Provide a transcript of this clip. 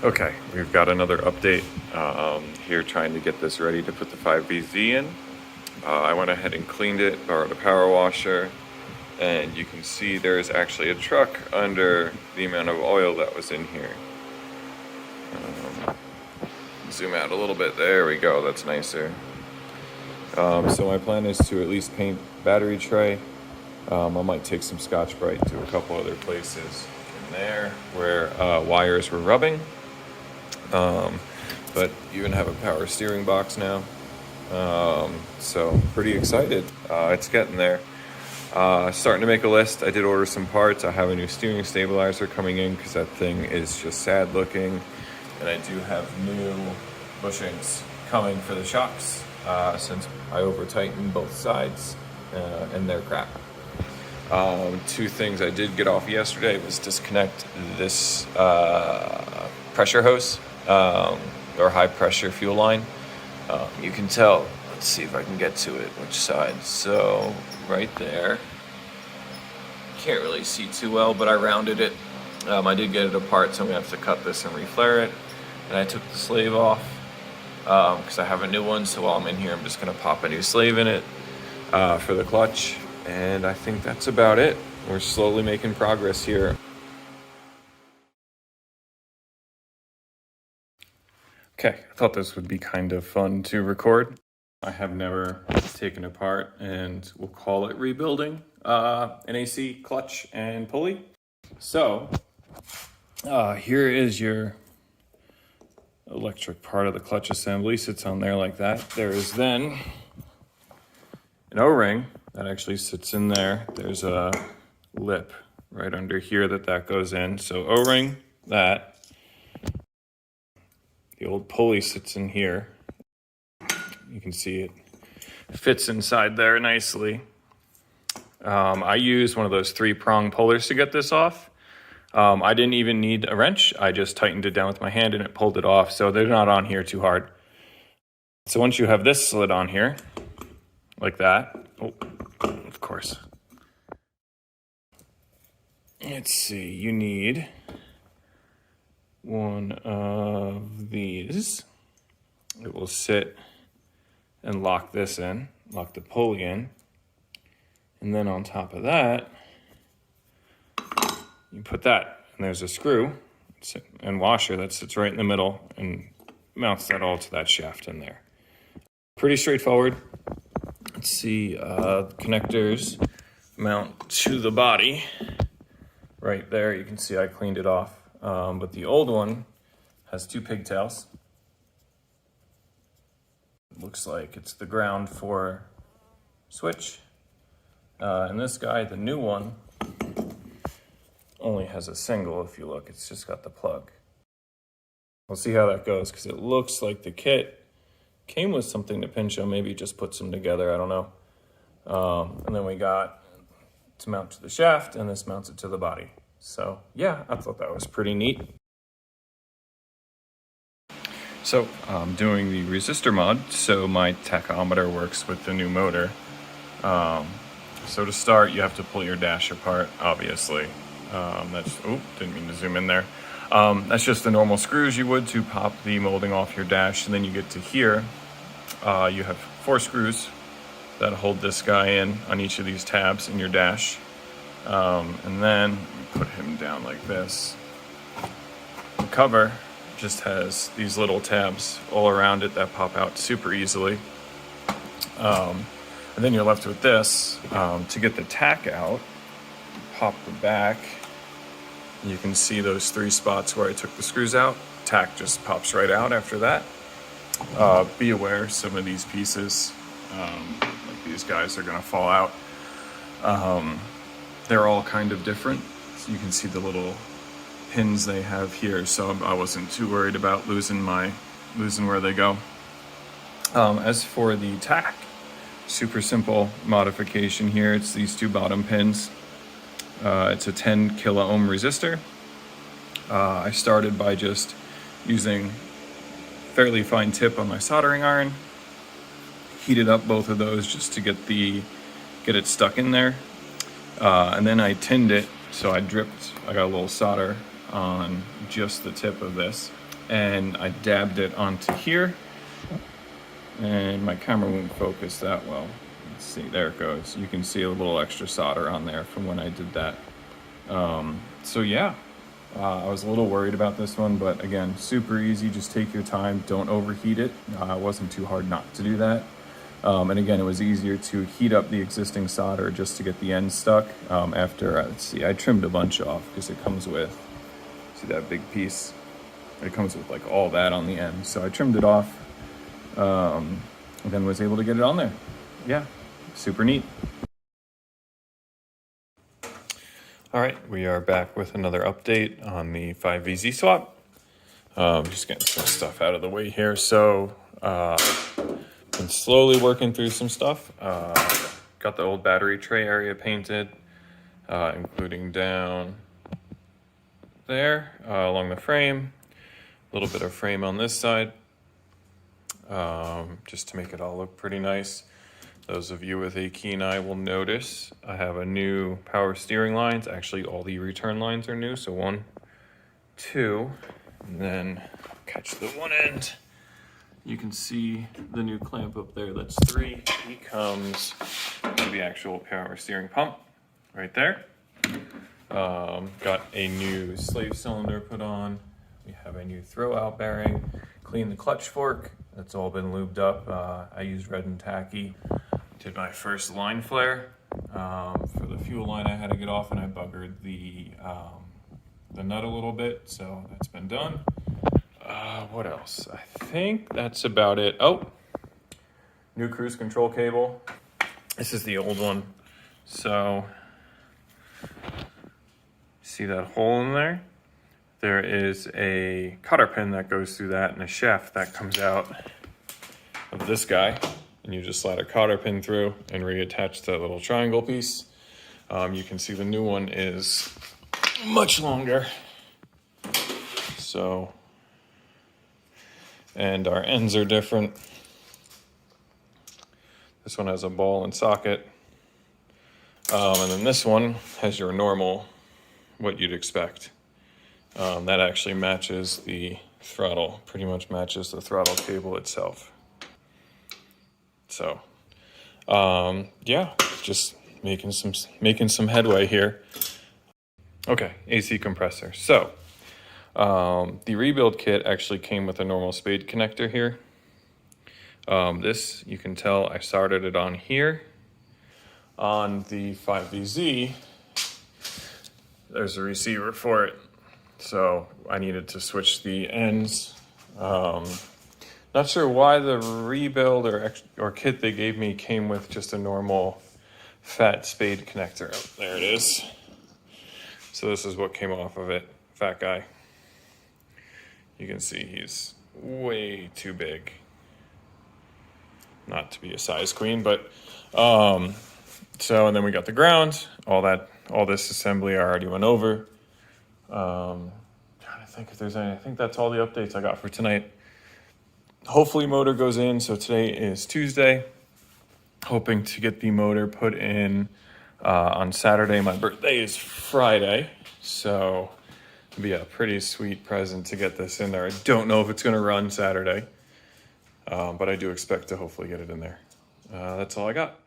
Okay, we've got another update here trying to get this ready to put the 5VZ in. I went ahead and cleaned it, borrowed a power washer, and you can see there's actually a truck under the amount of oil that was in here. Zoom out a little bit, there we go, that's nicer. So my plan is to at least paint battery tray. I might take some Scotch-Brite to a couple other places in there where wires were rubbing. But even have a power steering box now. So pretty excited. It's getting there. Starting to make a list. I did order some parts. I have a new steering stabilizer coming in because that thing is just sad looking. And I do have new bushings coming for the shocks since I over tightened both sides and they're crap. Two things I did get off yesterday was disconnect this pressure hose or high pressure fuel line. You can tell, let's see if I can get to it, which side. So right there, can't really see too well, but I rounded it. I did get it apart, so I'm gonna have to cut this and reflare it. And I took the slave off because I have a new one, so while I'm in here, I'm just gonna pop a new slave in it for the clutch. And I think that's about it. We're slowly making progress here. Okay, I thought this would be kind of fun to record. I have never taken apart, and we'll call it rebuilding, an AC clutch and pulley. So, here is your electric part of the clutch assembly. Sits on there like that. There is then an O-ring that actually sits in there. There's a lip right under here that goes in. So O-ring, that. The old pulley sits in here. You can see it fits inside there nicely. I used one of those 3-prong pullers to get this off. I didn't even need a wrench. I just tightened it down with my hand and it pulled it off. So they're not on here too hard. So once you have this slid on here, like that, oh, of course. Let's see, you need one of these. It will sit and lock this in, lock the pulley in. And then on top of that, you put that, and there's a screw and washer that sits right in the middle and mounts that all to that shaft in there. Pretty straightforward. Let's see, connectors mount to the body. Right there, you can see I cleaned it off. But the old one has 2 pigtails. It looks like it's the ground for switch. And this guy, the new one, only has a single. If you look, it's just got the plug. We'll see how that goes, because it looks like the kit came with something to pinch them, maybe just puts them together, I don't know. And then we got to mount to the shaft, and this mounts it to the body. So yeah, I thought that was pretty neat. So I'm doing the resistor mod, so my tachometer works with the new motor. So to start, you have to pull your dash apart, obviously. Didn't mean to zoom in there. That's just the normal screws you would to pop the molding off your dash, and then you get to here. You have 4 screws that hold this guy in on each of these tabs in your dash. And then put him down like this. The cover just has these little tabs all around it that pop out super easily. And then you're left with this. To get the tach out, pop the back. You can see those 3 spots where I took the screws out. Tach just pops right out after that. Be aware, some of these pieces, like these guys, are gonna fall out. They're all kind of different. So you can see the little pins they have here, so I wasn't too worried about losing where they go. As for the tach, super simple modification here. It's these 2 bottom pins. It's a 10 kilo ohm resistor. I started by just using fairly fine tip on my soldering iron, heated up both of those just to get it stuck in there. And then I tinned it, so I got a little solder on just the tip of this. and I dabbed it onto here, and my camera won't focus that well. Let's see, there it goes. You can see a little extra solder on there from when I did that. So yeah, I was a little worried about this one, but again, super easy. Just take your time, don't overheat it. It wasn't too hard not to do that. And again, it was easier to heat up the existing solder just to get the end stuck. After, let's see, I trimmed a bunch off because it comes with, see that big piece? It comes with like all that on the end. So I trimmed it off, and then was able to get it on there. Yeah, super neat. All right, we are back with another update on the 5VZ swap. Just getting some stuff out of the way here. So, been slowly working through some stuff. Got the old battery tray area painted, including down there along the frame. A little bit of frame on this side, just to make it all look pretty nice. Those of you with a keen eye will notice I have a new power steering lines. Actually, all the return lines are new. So 1, 2, and then catch the one end. You can see the new clamp up there. That's 3. He comes with the actual power steering pump right there. Got a new slave cylinder put on. We have a new throw out bearing. Cleaned the clutch fork. That's all been lubed up. I used red and tacky. Did my first line flare. For the fuel line I had to get off, and I buggered the nut a little bit, so that's been done. What else? I think that's about it. Oh, new cruise control cable. This is the old one. So, see that hole in there? There is a cotter pin that goes through that and a shaft that comes out of this guy. And you just slide a cotter pin through and reattach that little triangle piece. You can see the new one is much longer. So, and our ends are different. This one has a ball and socket. And then this one has your normal, what you'd expect. That actually matches the throttle, pretty much matches the throttle cable itself. So, yeah, just making some headway here. Okay, AC compressor. So, the rebuild kit actually came with a normal spade connector here. This, you can tell I soldered it on here. On the 5VZ, there's a receiver for it. So I needed to switch the ends. Not sure why the rebuild or kit they gave me came with just a normal fat spade connector. Oh, there it is. So this is what came off of it. Fat guy. You can see he's way too big. Not to be a size queen, but so, and then we got the ground. All this assembly I already went over. Trying to think if there's any. I think that's all the updates I got for tonight. Hopefully motor goes in. So today is Tuesday. Hoping to get the motor put in on Saturday. My birthday is Friday, so it'll be a pretty sweet present to get this in there. I don't know if it's going to run Saturday, but I do expect to hopefully get it in there. That's all I got.